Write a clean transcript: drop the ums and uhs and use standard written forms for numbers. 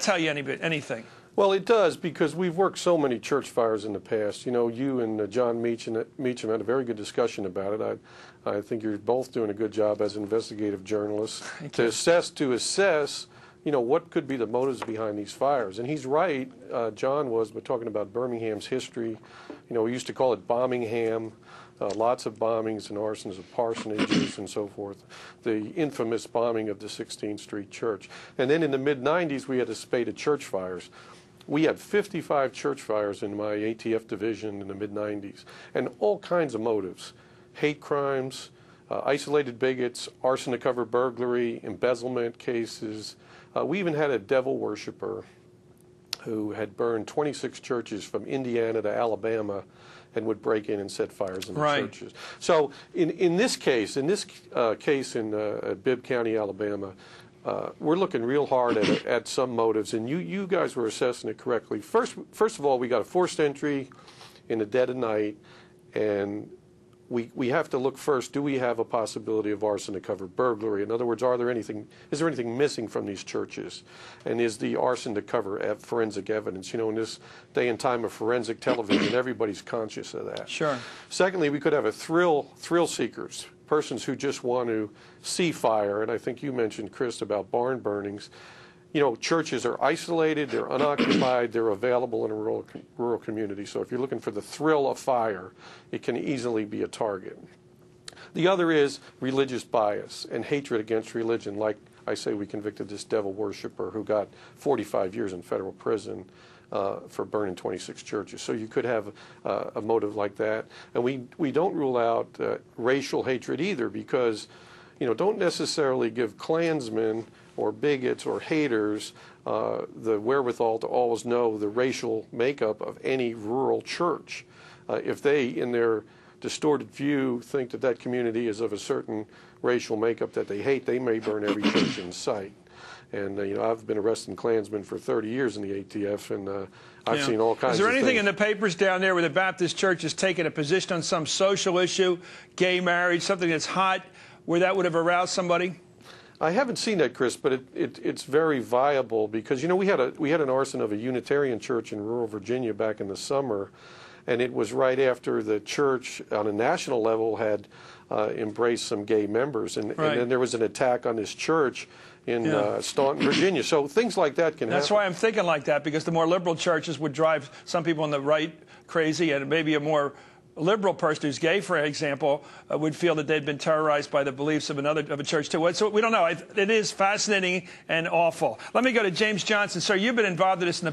that tell you anything? Well, it does, because we've worked so many church fires in the past. You know, you and John Meacham had a very good discussion about it. I think you're both doing a good job as investigative journalists to assess, you know, what could be the motives behind these fires. And he's right, John was, but talking about Birmingham's history. You know, we used to call it Bombingham. Lots of bombings and arsons of parsonages and so forth. The infamous bombing of the 16th Street Church. And then in the mid-90s, we had a spate of church fires. We had 55 church fires in my ATF division in the mid-90s, and all kinds of motives. Hate crimes, isolated bigots, arson to cover burglary, embezzlement cases. We even had a devil worshiper who had burned 26 churches from Indiana to Alabama and would break in and set fires in the churches. So in this case in Bibb County, Alabama, we're looking real hard at some motives, and you guys were assessing it correctly. First of all, we got a forced entry in the dead of night, and we have to look first, do we have a possibility of arson to cover burglary? In other words, is there anything missing from these churches? And is the arson to cover forensic evidence? You know, in this day and time of forensic television, everybody's conscious of that. Sure. Secondly, we could have a thrill seekers, persons who just want to see fire. And I think you mentioned, Chris, about barn burnings. You know, churches are isolated, they're unoccupied, they're available in a rural community. So if you're looking for the thrill of fire, it can easily be a target. The other is religious bias and hatred against religion. Like I say, we convicted this devil worshiper who got 45 years in federal prison for burning 26 churches. So you could have a motive like that. And we don't rule out racial hatred either, because, you know, don't necessarily give Klansmen or bigots or haters the wherewithal to always know the racial makeup of any rural church. If they, in their distorted view, think that that community is of a certain racial makeup that they hate, they may burn every church in sight. And, you know, I've been arresting Klansmen for 30 years in the ATF, and I've seen all kinds of things. Is there anything in the papers down there where the Baptist Church has taken a position on some social issue, gay marriage, something that's hot, where that would have aroused somebody? I haven't seen that, Chris, but it's very viable, because, you know, we had an arson of a Unitarian church in rural Virginia back in the summer, and it was right after the church on a national level had embraced some gay members, and then there was an attack on this church in Staunton, Virginia. So things like that can happen. That's why I'm thinking like that, because the more liberal churches would drive some people on the right crazy, and maybe a more liberal person who's gay, for example, would feel that they'd been terrorized by the beliefs of a church too. So we don't know. It is fascinating and awful. Let me go to James Johnson. Sir, you've been involved in this in the